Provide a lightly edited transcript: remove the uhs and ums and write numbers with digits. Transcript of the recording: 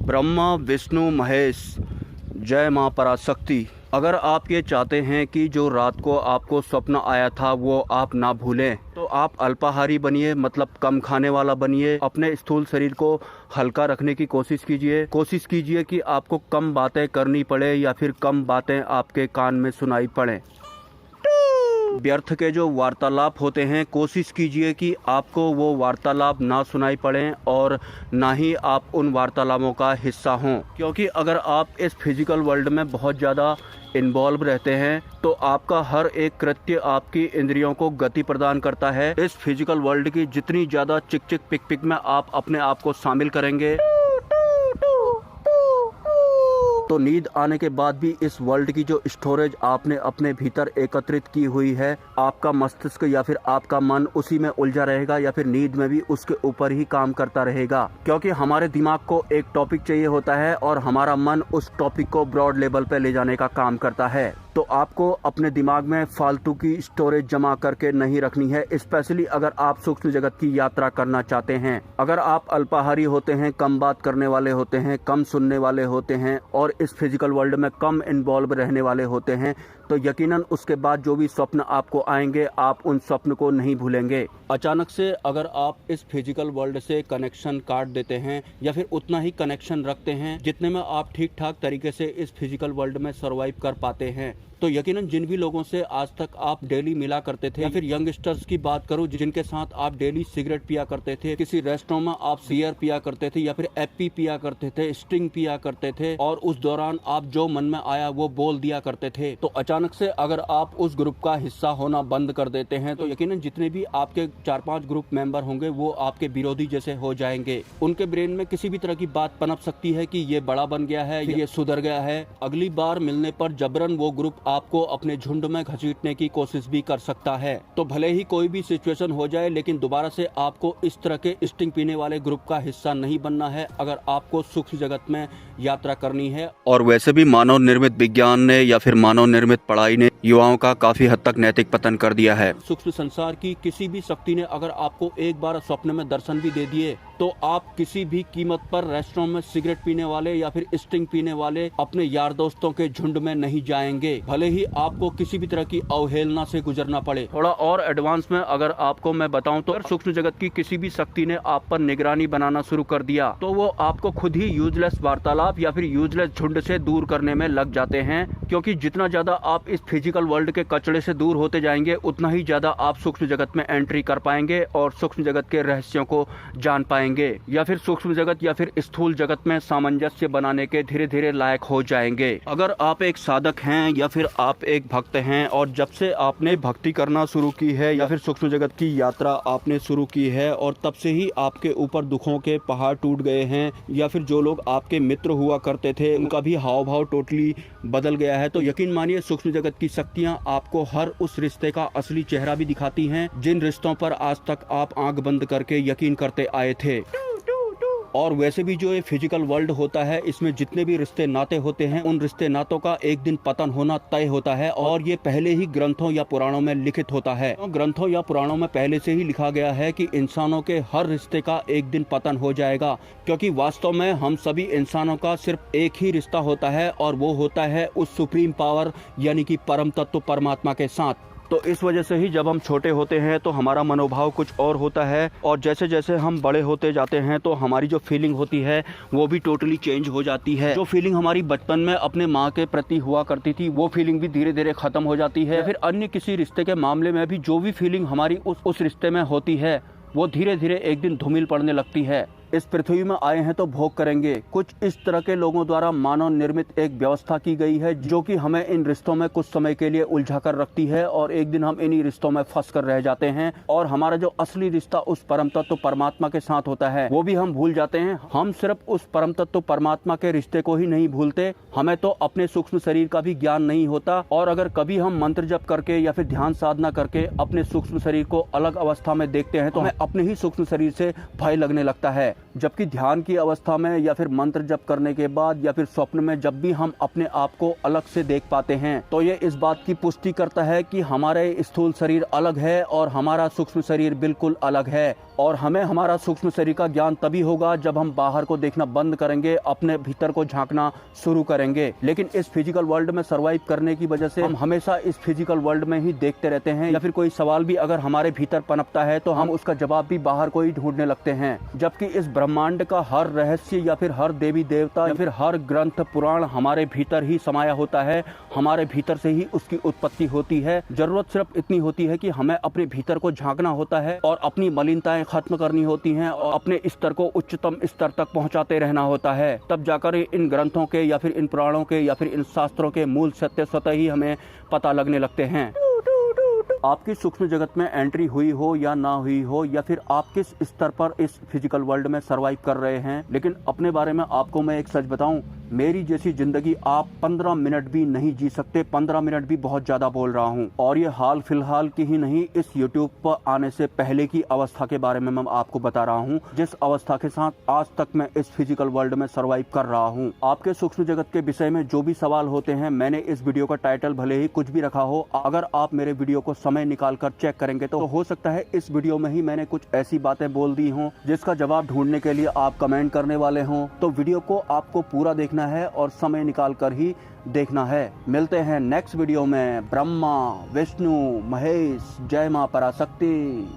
ब्रह्मा विष्णु महेश, जय माँ पराशक्ति। अगर आप ये चाहते हैं कि जो रात को आपको स्वप्न आया था वो आप ना भूलें, तो आप अल्पाहारी बनिए, मतलब कम खाने वाला बनिए। अपने स्थूल शरीर को हल्का रखने की कोशिश कीजिए। कोशिश कीजिए कि आपको कम बातें करनी पड़े या फिर कम बातें आपके कान में सुनाई पड़े। व्यर्थ के जो वार्तालाप होते हैं, कोशिश कीजिए कि आपको वो वार्तालाप ना सुनाई पड़ें और ना ही आप उन वार्तालापों का हिस्सा हों, क्योंकि अगर आप इस फिजिकल वर्ल्ड में बहुत ज़्यादा इन्वॉल्व रहते हैं तो आपका हर एक कृत्य आपकी इंद्रियों को गति प्रदान करता है। इस फिजिकल वर्ल्ड की जितनी ज़्यादा चिक चिक पिक पिक में आप अपने आप को शामिल करेंगे तो नींद आने के बाद भी इस वर्ल्ड की जो स्टोरेज आपने अपने भीतर एकत्रित की हुई है, आपका मस्तिष्क या फिर आपका मन उसी में उलझा रहेगा या फिर नींद में भी उसके ऊपर ही काम करता रहेगा। क्योंकि हमारे दिमाग को एक टॉपिक चाहिए होता है और हमारा मन उस टॉपिक को ब्रॉड लेवल पे ले जाने का काम करता है। तो आपको अपने दिमाग में फालतू की स्टोरेज जमा करके नहीं रखनी है, स्पेशली अगर आप सूक्ष्म जगत की यात्रा करना चाहते हैं। अगर आप अल्पाहारी होते हैं, कम बात करने वाले होते हैं, कम सुनने वाले होते हैं और इस फिजिकल वर्ल्ड में कम इन्वॉल्व रहने वाले होते हैं, तो यकीनन उसके बाद जो भी स्वप्न आपको आएंगे आप उन स्वप्न को नहीं भूलेंगे। अचानक से अगर आप इस फिजिकल वर्ल्ड से कनेक्शन काट देते हैं या फिर उतना ही कनेक्शन रखते हैं जितने में आप ठीक ठाक तरीके से इस फिजिकल वर्ल्ड में सर्वाइव कर पाते हैं, तो यकीनन जिन भी लोगों से आज तक आप डेली मिला करते थे, या फिर यंगस्टर्स की बात करूं जिनके साथ आप डेली सिगरेट पिया करते थे, किसी रेस्टोरेंट में आप बियर पिया करते थे या फिर एपी पिया करते थे, स्टिंग पिया करते थे और उस दौरान आप जो मन में आया वो बोल दिया करते थे, तो अचानक से अगर आप उस ग्रुप का हिस्सा होना बंद कर देते हैं तो यकीनन जितने भी आपके 4-5 ग्रुप मेंबर होंगे वो आपके विरोधी जैसे हो जाएंगे। उनके ब्रेन में किसी भी तरह की बात पनप सकती है कि ये बड़ा बन गया है, ये सुधर गया है। अगली बार मिलने पर जबरन वो ग्रुप आपको अपने झुंड में घसीटने की कोशिश भी कर सकता है। तो भले ही कोई भी सिचुएशन हो जाए, लेकिन दोबारा से आपको इस तरह के स्टिंग पीने वाले ग्रुप का हिस्सा नहीं बनना है अगर आपको सूक्ष्म जगत में यात्रा करनी है। और वैसे भी मानव निर्मित विज्ञान ने या फिर मानव निर्मित पढ़ाई ने युवाओं का काफी हद तक नैतिक पतन कर दिया है। सूक्ष्म संसार की किसी भी शक्ति ने अगर आपको एक बार स्वप्न में दर्शन भी दे दिए तो आप किसी भी कीमत पर रेस्टोरेंट में सिगरेट पीने वाले या फिर स्टिंग पीने वाले अपने यार दोस्तों के झुंड में नहीं जाएंगे, भले ही आपको किसी भी तरह की अवहेलना से गुजरना पड़े। थोड़ा और एडवांस में अगर आपको मैं बताऊं तो सूक्ष्म जगत की किसी भी शक्ति ने आप पर निगरानी बनाना शुरू कर दिया तो वो आपको खुद ही यूजलेस वार्तालाप या फिर यूजलेस झुंड से दूर करने में लग जाते हैं, क्योंकि जितना ज्यादा आप इस फिजिकल वर्ल्ड के कचड़े से दूर होते जाएंगे उतना ही ज्यादा आप सूक्ष्म जगत में एंट्री कर पाएंगे और सूक्ष्म जगत के रहस्यों को जान पाएंगे या फिर सूक्ष्म जगत या फिर स्थूल जगत में सामंजस्य बनाने के धीरे धीरे लायक हो जाएंगे। अगर आप एक साधक हैं या फिर आप एक भक्त हैं और जब से आपने भक्ति करना शुरू की है या फिर सूक्ष्म जगत की यात्रा आपने शुरू की है और तब से ही आपके ऊपर दुखों के पहाड़ टूट गए हैं या फिर जो लोग आपके मित्र हुआ करते थे उनका भी हाव भाव टोटली बदल गया है, तो यकीन मानिए सूक्ष्म जगत की शक्तियां आपको हर उस रिश्ते का असली चेहरा भी दिखाती हैं जिन रिश्तों पर आज तक आप आंख बंद करके यकीन करते आए थे। और वैसे भी जो ये फिजिकल वर्ल्ड होता है इसमें जितने भी रिश्ते नाते होते हैं उन रिश्ते नातों का एक दिन पतन होना तय होता है और ये पहले ही ग्रंथों या पुराणों में लिखित होता है। तो ग्रंथों या पुराणों में पहले से ही लिखा गया है कि इंसानों के हर रिश्ते का एक दिन पतन हो जाएगा, क्योंकि वास्तव में हम सभी इंसानों का सिर्फ एक ही रिश्ता होता है और वो होता है उस सुप्रीम पावर यानी कि परम तत्व परमात्मा के साथ। तो इस वजह से ही जब हम छोटे होते हैं तो हमारा मनोभाव कुछ और होता है और जैसे जैसे हम बड़े होते जाते हैं तो हमारी जो फीलिंग होती है वो भी टोटली चेंज हो जाती है। जो फीलिंग हमारी बचपन में अपने माँ के प्रति हुआ करती थी वो फीलिंग भी धीरे धीरे खत्म हो जाती है। फिर अन्य किसी रिश्ते के मामले में भी जो भी फीलिंग हमारी उस रिश्ते में होती है वो धीरे धीरे एक दिन धूमिल पड़ने लगती है। इस पृथ्वी में आए हैं तो भोग करेंगे। कुछ इस तरह के लोगों द्वारा मानव निर्मित एक व्यवस्था की गई है जो कि हमें इन रिश्तों में कुछ समय के लिए उलझा कर रखती है और एक दिन हम इन्हीं रिश्तों में फंस कर रह जाते हैं और हमारा जो असली रिश्ता उस परम तत्व परमात्मा के साथ होता है वो भी हम भूल जाते हैं। हम सिर्फ उस परम तत्व परमात्मा के रिश्ते को ही नहीं भूलते, हमें तो अपने सूक्ष्म शरीर का भी ज्ञान नहीं होता और अगर कभी हम मंत्र जप करके या फिर ध्यान साधना करके अपने सूक्ष्म शरीर को अलग अवस्था में देखते हैं तो हमें अपने ही सूक्ष्म शरीर से भय लगने लगता है। जबकि ध्यान की अवस्था में या फिर मंत्र जप करने के बाद या फिर स्वप्न में जब भी हम अपने आप को अलग से देख पाते हैं तो ये इस बात की पुष्टि करता है कि हमारे स्थूल शरीर अलग है और हमारा सूक्ष्म शरीर बिल्कुल अलग है। और हमें हमारा सूक्ष्म शरीर का ज्ञान तभी होगा जब हम बाहर को देखना बंद करेंगे, अपने भीतर को झांकना शुरू करेंगे। लेकिन इस फिजिकल वर्ल्ड में सर्वाइव करने की वजह से हम हमेशा इस फिजिकल वर्ल्ड में ही देखते रहते हैं, या फिर कोई सवाल भी अगर हमारे भीतर पनपता है तो हम उसका जवाब भी बाहर को ही ढूंढने लगते हैं। जबकि इस ब्रह्मांड का हर रहस्य या फिर हर देवी देवता या फिर हर ग्रंथ पुराण हमारे भीतर ही समाया होता है, हमारे भीतर से ही उसकी उत्पत्ति होती है। जरूरत सिर्फ इतनी होती है कि हमें अपने भीतर को झांकना होता है और अपनी मलिनताएं खत्म करनी होती हैं और अपने स्तर को उच्चतम स्तर तक पहुंचाते रहना होता है। तब जाकर इन ग्रंथों के या फिर इन पुराणों के या फिर इन शास्त्रों के मूल सत्य स्वतः ही हमें पता लगने लगते हैं। आपकी सूक्ष्म जगत में एंट्री हुई हो या ना हुई हो, या फिर आप किस स्तर पर इस फिजिकल वर्ल्ड में सरवाइव कर रहे हैं, लेकिन अपने बारे में आपको मैं एक सच बताऊं, मेरी जैसी जिंदगी आप 15 मिनट भी नहीं जी सकते। 15 मिनट भी बहुत ज्यादा बोल रहा हूं। और ये हाल फिलहाल की ही नहीं, इस यूट्यूब पर आने से पहले की अवस्था के बारे में मैं आपको बता रहा हूं, जिस अवस्था के साथ आज तक मैं इस फिजिकल वर्ल्ड में सरवाइव कर रहा हूं। आपके सूक्ष्म जगत के विषय में जो भी सवाल होते हैं, मैंने इस वीडियो का टाइटल भले ही कुछ भी रखा हो, अगर आप मेरे वीडियो को समय निकाल कर चेक करेंगे तो हो सकता है इस वीडियो में ही मैंने कुछ ऐसी बातें बोल दी हों जिसका जवाब ढूंढने के लिए आप कमेंट करने वाले हों। तो वीडियो को आपको पूरा देखना है और समय निकाल कर ही देखना है। मिलते हैं नेक्स्ट वीडियो में। ब्रह्मा, विष्णु, महेश, जय मां पराशक्ति।